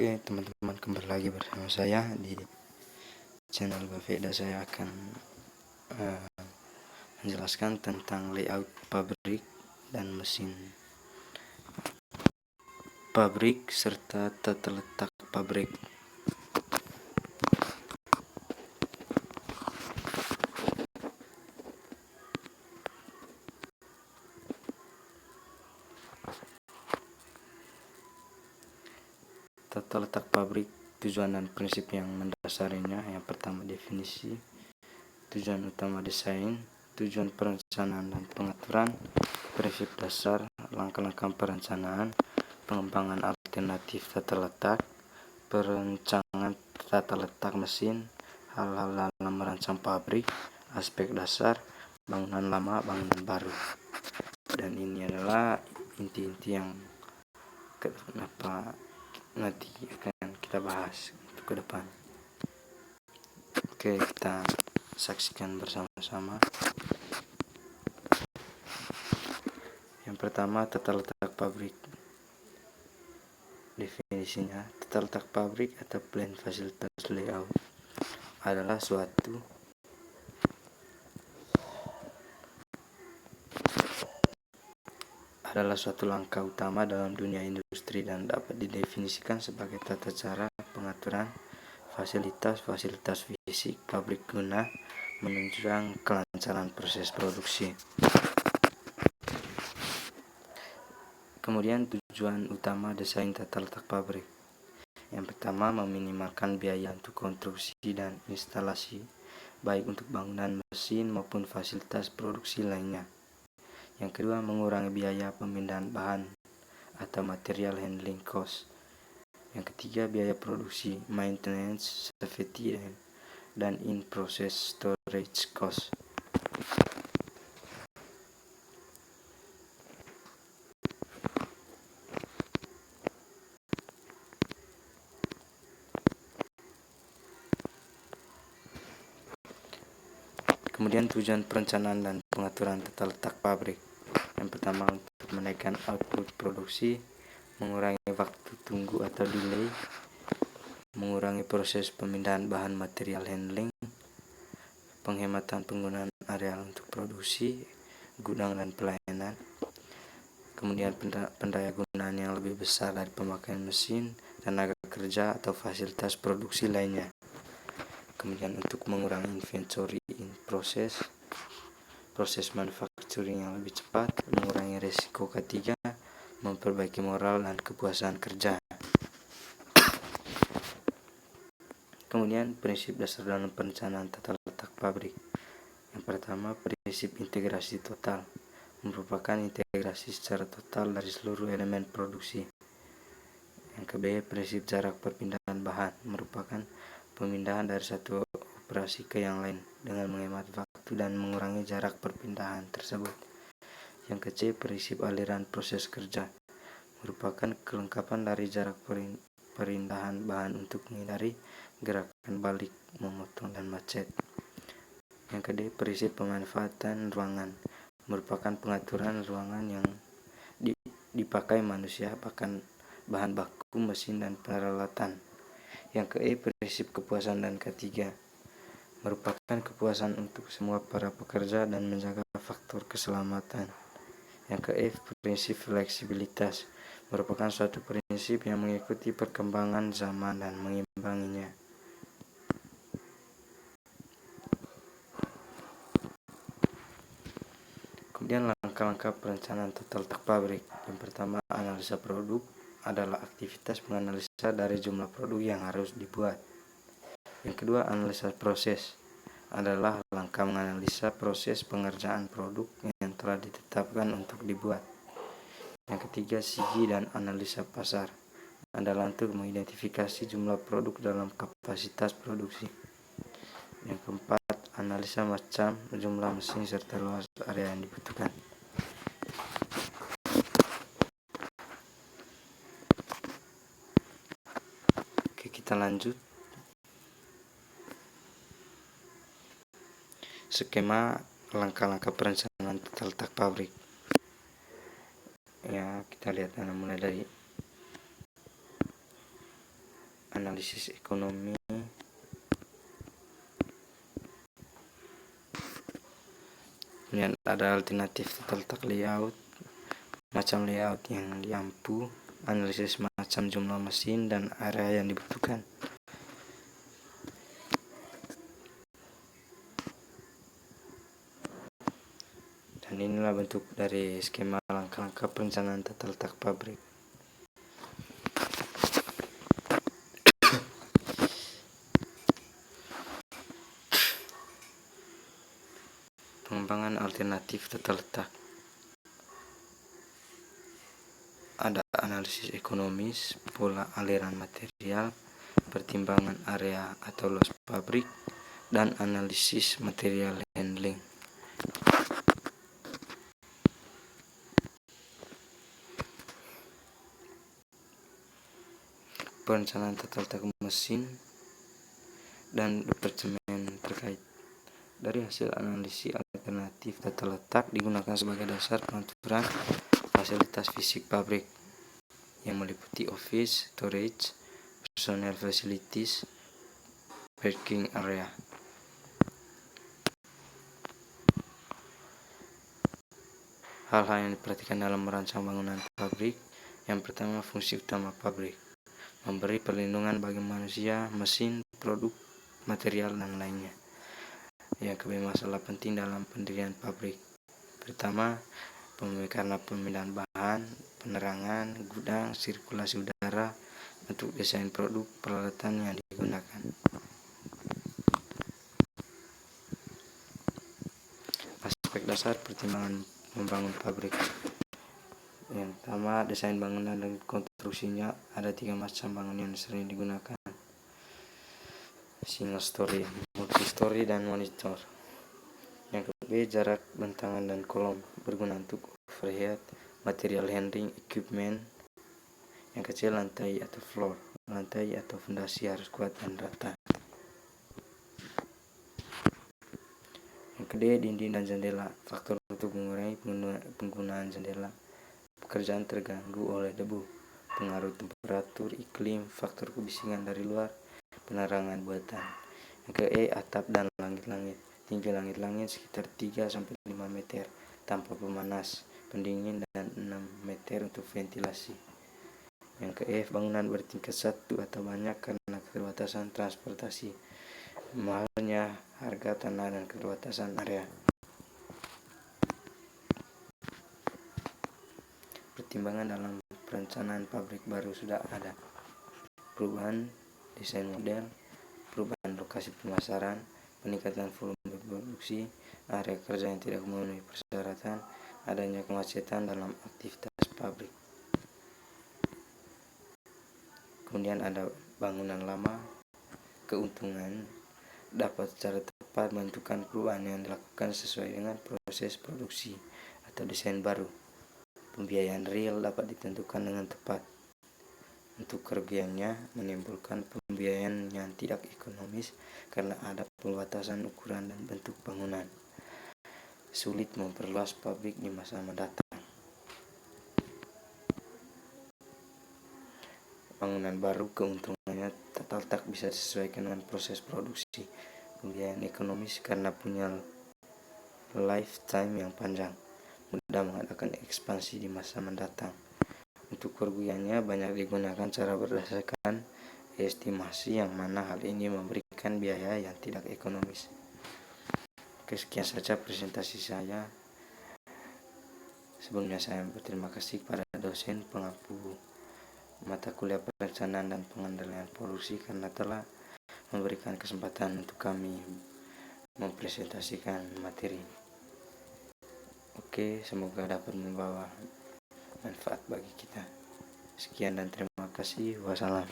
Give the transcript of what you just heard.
Oke teman-teman, kembali lagi bersama saya di channel Baveda. Saya akan menjelaskan tentang layout pabrik dan mesin pabrik serta tata letak pabrik. Tata letak pabrik, tujuan dan prinsip yang mendasarinya. Yang pertama, definisi, tujuan utama desain, tujuan perencanaan dan pengaturan, prinsip dasar, langkah-langkah perencanaan, pengembangan alternatif tata letak, perencanaan tata letak mesin, hal-hal dalam merancang pabrik, aspek dasar, bangunan lama, bangunan baru. Dan ini adalah inti-inti yang kenapa nanti akan kita bahas untuk ke depan. Oke, kita saksikan bersama-sama. Yang pertama, tata letak pabrik. Definisinya, tata letak pabrik atau plan fasilitas layout adalah suatu langkah utama dalam dunia industri dan dapat didefinisikan sebagai tata cara pengaturan fasilitas fisik pabrik guna menunjang kelancaran proses produksi. Kemudian tujuan utama desain tata letak pabrik. Yang pertama, meminimalkan biaya untuk konstruksi dan instalasi, baik untuk bangunan, mesin maupun fasilitas produksi lainnya. Yang kedua, mengurangi biaya pemindahan bahan atau material handling cost. Yang ketiga, biaya produksi, maintenance, safety, dan in-process storage cost. Kemudian tujuan perencanaan dan pengaturan tata letak pabrik. Yang pertama, untuk menaikkan output produksi, mengurangi waktu tunggu atau delay, mengurangi proses pemindahan bahan material handling, penghematan penggunaan areal untuk produksi, gudang dan pelayanan, kemudian pendayagunaan yang lebih besar dari pemakaian mesin, tenaga kerja atau fasilitas produksi lainnya. Kemudian untuk mengurangi inventory in proses manufacturing yang lebih cepat, mengurangi risiko. Ketiga, memperbaiki moral dan kepuasan kerja. Kemudian prinsip dasar dalam perencanaan tata letak pabrik. Yang pertama, prinsip integrasi total, merupakan integrasi secara total dari seluruh elemen produksi. Yang kedua, prinsip jarak perpindahan bahan, merupakan pemindahan dari satu operasi ke yang lain dengan menghemat waktu dan mengurangi jarak perpindahan tersebut. Yang ketiga, prinsip aliran proses kerja, merupakan kelengkapan dari jarak perindahan bahan untuk menghindari gerakan balik, memotong, dan macet. Yang kedua, prinsip pemanfaatan ruangan, merupakan pengaturan ruangan yang dipakai manusia, bahan baku, mesin, dan peralatan. Yang ketiga, prinsip kepuasan dan ketiga, merupakan kepuasan untuk semua para pekerja dan menjaga faktor keselamatan. Yang keempat, prinsip fleksibilitas, merupakan suatu prinsip yang mengikuti perkembangan zaman dan mengimbanginya. Kemudian langkah-langkah perencanaan tata letak pabrik. Yang pertama, analisa produk adalah aktivitas menganalisa dari jumlah produk yang harus dibuat. Yang kedua, analisa proses adalah langkah menganalisa proses pengerjaan produk yang telah ditetapkan untuk dibuat. Yang ketiga, sigi dan analisa pasar adalah untuk mengidentifikasi jumlah produk dalam kapasitas produksi. Yang keempat, analisa macam, jumlah mesin, serta luas area yang dibutuhkan. Oke, kita lanjut. Skema langkah-langkah perencanaan tata letak pabrik. Ya, kita lihat mulai dari analisis ekonomi, kemudian ada alternatif tata letak layout, macam layout yang diampu, analisis macam jumlah mesin dan area yang dibutuhkan. Dan inilah bentuk dari skema langkah-langkah perencanaan tata letak pabrik. Pengembangan alternatif tata letak. Ada analisis ekonomis, pola aliran material, pertimbangan area atau luas pabrik, dan analisis material handling. Perencanaan tata letak mesin dan departemen terkait. Dari hasil analisis alternatif tata letak digunakan sebagai dasar pengaturan fasilitas fisik pabrik yang meliputi office, storage, personnel facilities, working area. Hal-hal yang diperhatikan dalam merancang bangunan pabrik. Yang pertama, fungsi utama pabrik: memberi perlindungan bagi manusia, mesin, produk, material, dan lainnya. Yang kedua, masalah penting dalam pendirian pabrik. Pertama, karena pemindahan bahan, penerangan, gudang, sirkulasi udara, bentuk desain produk, peralatan yang digunakan. Aspek dasar pertimbangan membangun pabrik. Yang pertama, desain bangunan dan konstruksinya. Ada 3 macam bangunan yang sering digunakan: single story, multi-story, dan monitor. Yang kedua, jarak bentangan dan kolom berguna untuk overhead, material handling, equipment. Yang ketiga, lantai atau floor. Lantai atau fondasi harus kuat dan rata. Yang kedua, dinding dan jendela. Faktor untuk mengurangi penggunaan jendela: pekerjaan terganggu oleh debu, pengaruh temperatur, iklim, faktor kebisingan dari luar, penerangan buatan. Yang ke atap dan langit-langit. Tinggi langit-langit sekitar 3-5 meter tanpa pemanas, pendingin, dan 6 meter untuk ventilasi. Yang ke bangunan bertingkat 1 atau banyak karena keterbatasan transportasi, mahalnya harga tanah, dan keterbatasan area. Pertimbangan dalam perencanaan pabrik baru sudah ada: perubahan desain model, perubahan lokasi pemasaran, peningkatan volume produksi, area kerja yang tidak memenuhi persyaratan, adanya kemacetan dalam aktivitas pabrik. Kemudian ada bangunan lama. Keuntungan: dapat secara tepat menentukan perubahan yang dilakukan sesuai dengan proses produksi atau desain baru. Pembiayaan real dapat ditentukan dengan tepat. Untuk kerugiannya, menimbulkan pembiayaan yang tidak ekonomis karena ada pembatasan ukuran dan bentuk bangunan. Sulit memperluas pabrik di masa mendatang. Bangunan baru, keuntungannya tata letak bisa disesuaikan dengan proses produksi. Pembiayaan ekonomis karena punya lifetime yang panjang, mudah mengadakan ekspansi di masa mendatang. Untuk kerugiannya, banyak digunakan cara berdasarkan estimasi, yang mana hal ini memberikan biaya yang tidak ekonomis. Sekian saja presentasi saya. Sebelumnya saya berterima kasih kepada dosen pengampu mata kuliah perencanaan dan pengendalian produksi karena telah memberikan kesempatan untuk kami mempresentasikan materi. Oke, semoga dapat membawa manfaat bagi kita. Sekian dan terima kasih. Wassalam.